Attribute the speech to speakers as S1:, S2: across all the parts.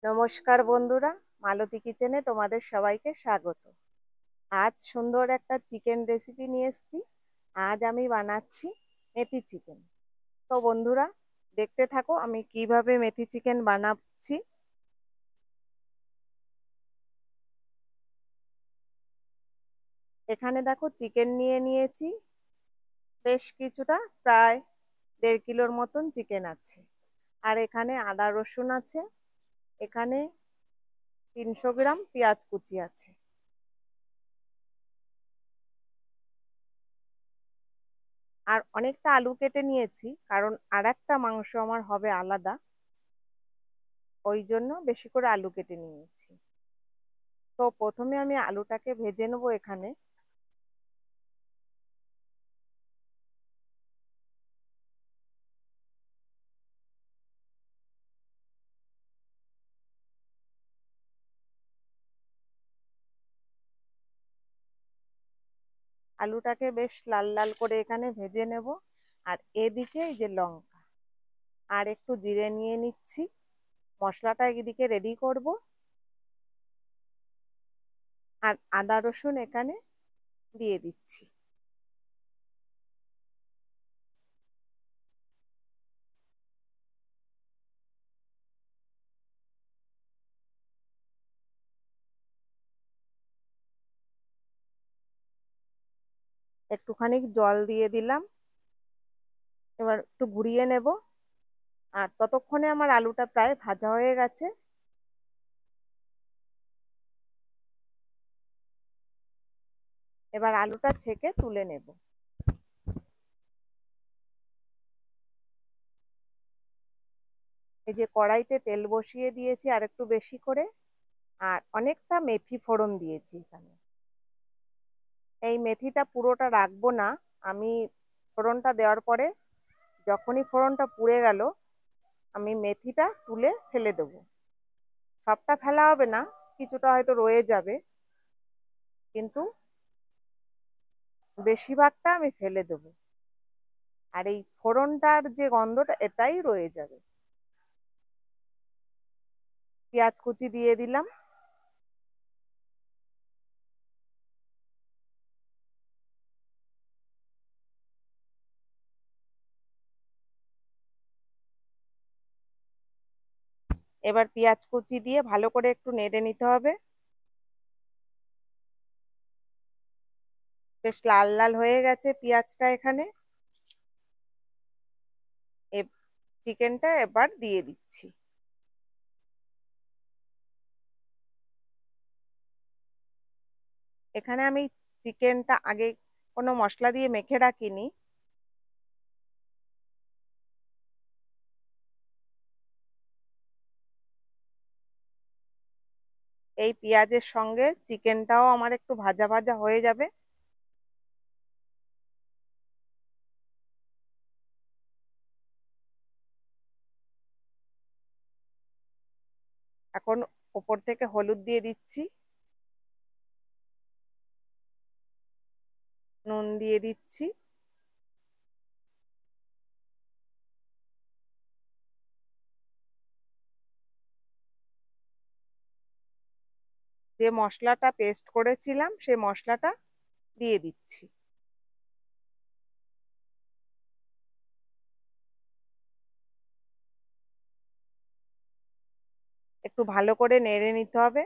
S1: নমস্কার বন্ধুরা, মালতী কিচেনে তোমাদের সবাইকে স্বাগত। আজ সুন্দর একটা চিকেন রেসিপি নিয়ে এসেছি। আজ আমি বানাচ্ছি মেথি চিকেন। তো বন্ধুরা, দেখতে থাকো আমি কিভাবে মেথি চিকেন বানাচ্ছি। এখানে দেখো চিকেন নিয়ে নিয়েছি বেশ কিছুটা, প্রায় 1.5 কিলোর মতন চিকেন আছে। আর এখানে আদা রসুন আছে, এখানে 300 গ্রাম পেঁয়াজ কুচি আছে। আর অনেকটা আলু কেটে নিয়েছি, কারণ আর একটা মাংস আমার হবে আলাদা, ওই জন্য বেশি করে আলু কেটে নিয়েছি। তো প্রথমে আমি আলুটাকে ভেজে নেবো। এখানে আলুটাকে বেশ লাল লাল করে এখানে ভেজে নেব। আর এদিকে এই যে লঙ্কা আর একটু জিরে নিয়ে নিচ্ছি, মশলাটা এদিকে রেডি করব। আর আদা রসুন এখানে দিয়ে দিচ্ছি। একটুখানি জল দিয়ে দিলাম, এবার একটু ঘুরিয়ে নেব। আর ততক্ষণে আমার আলুটা প্রায় ভাজা হয়ে গেছে। এবার আলুটা ছেঁকে তুলে নেব। এই যে কড়াইতে তেল বসিয়ে দিয়েছি আর একটু বেশি করে, আর অনেকটা মেথি ফোড়ন দিয়েছি এখানে। এই মেথিটা পুরোটা রাখবো না, আমি ফোড়নটা দেওয়ার পরে যখনই ফোড়নটা পুড়ে গেল আমি মেথিটা তুলে ফেলে দেবো। সবটা ফেলা হবে না, কিছুটা হয়তো রয়ে যাবে, কিন্তু বেশিরভাগটা আমি ফেলে দেবো। আর এই ফোড়নটার যে গন্ধটা এটাই রয়ে যাবে। পেঁয়াজ কুচি দিয়ে দিলাম। এবার পেঁয়াজ কুচি দিয়ে ভালো করে একটু নেড়ে নিতে হবে। বেশ লাল লাল হয়ে গেছে পেঁয়াজটা এখানে। চিকেনটা এবার দিয়ে দিচ্ছি। এখানে আমি চিকেনটা আগে কোনো মশলা দিয়ে মেখে রাখিনি। এই পেঁয়াজের সঙ্গে চিকেনটাও আমার একটু ভাজা ভাজা হয়ে যাবে। এখন ওপর থেকে হলুদ দিয়ে দিচ্ছি, নুন দিয়ে দিচ্ছি। যে মশলাটা পেস্ট করেছিলাম সেই মশলাটা দিয়ে দিচ্ছি। একটু ভালো করে নেড়ে নিতে হবে।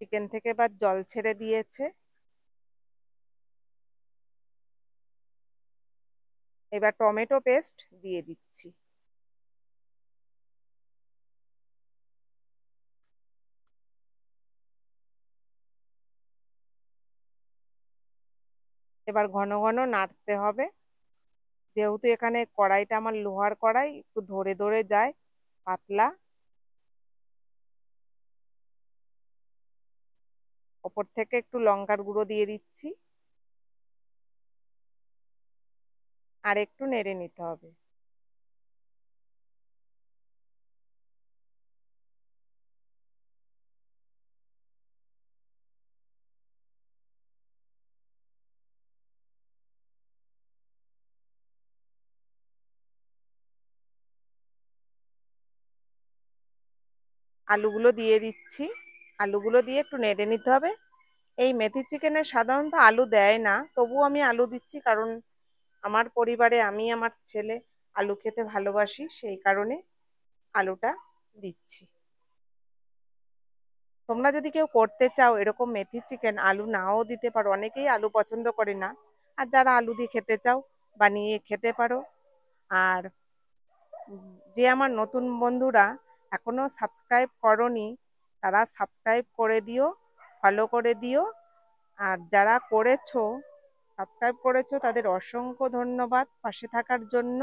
S1: চিকেন থেকে এবার জল ছেড়ে দিয়েছে। এবার টমেটো পেস্ট দিয়ে দিচ্ছি। এবার ঘন ঘন নাড়তে হবে, যেহেতু এখানে কড়াইটা আমার লোহার কড়াই, একটু ধরে ধরে যায়, পাতলা। ওপর থেকে একটু লঙ্কার গুঁড়ো দিয়ে দিচ্ছি। আর একটু নেড়ে নিতে হবে। আলুগুলো দিয়ে দিচ্ছি। আলুগুলো দিয়ে একটু নেড়ে নিতে হবে। এই মেথি চিকেনে সাধারণত আলু দেয় না, তবুও আমি আলু দিচ্ছি, কারণ আমার পরিবারে আমি আমার ছেলে আলু খেতে ভালোবাসি, সেই কারণে আলুটা দিচ্ছি। তোমরা যদি কেউ করতে চাও এরকম মেথি চিকেন, আলু নাও দিতে পারো, অনেকেই আলু পছন্দ করে না। আর যারা আলু দিয়ে খেতে চাও বানিয়ে খেতে পারো। আর যে আমার নতুন বন্ধুরা এখনো সাবস্ক্রাইব করনি, তারা সাবস্ক্রাইব করে দিও, ফলো করে দিও। আর যারা করেছো, সাবস্ক্রাইব করেছো, তাদের অসংখ্য ধন্যবাদ পাশে থাকার জন্য।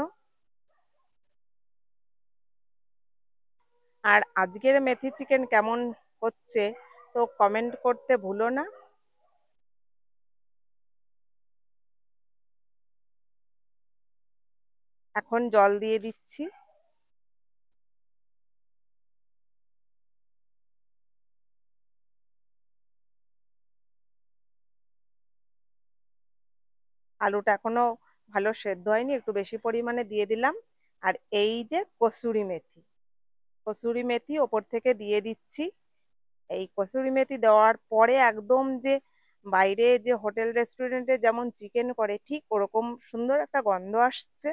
S1: আর আজকের মেথি চিকেন কেমন হচ্ছে তো কমেন্ট করতে ভুলো না। এখন জল দিয়ে দিচ্ছি। আলুটা এখনো ভালো সেদ্ধ হয়নি, একটু বেশি পরিমাণে দিয়ে দিলাম। আর এই যে কসুরি মেথি, কসুরি মেথি ওপর থেকে দিয়ে দিচ্ছি। এই কসুরি মেথি দেওয়ার পরে একদম যে বাইরে যে হোটেল রেস্টুরেন্টে যেমন চিকেন করে, ঠিক ওরকম সুন্দর একটা গন্ধ আসছে।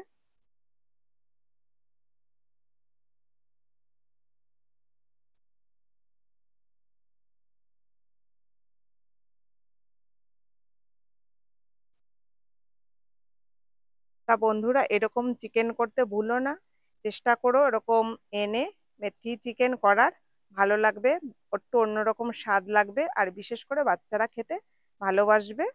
S1: তা বন্ধুরা, এরকম চিকেন করতে ভুলো না, চেষ্টা করো এরকম এনে মেথি চিকেন করার। ভালো লাগবে, একটু অন্যরকম স্বাদ লাগবে, আর বিশেষ করে বাচ্চারা খেতে ভালোবাসবে।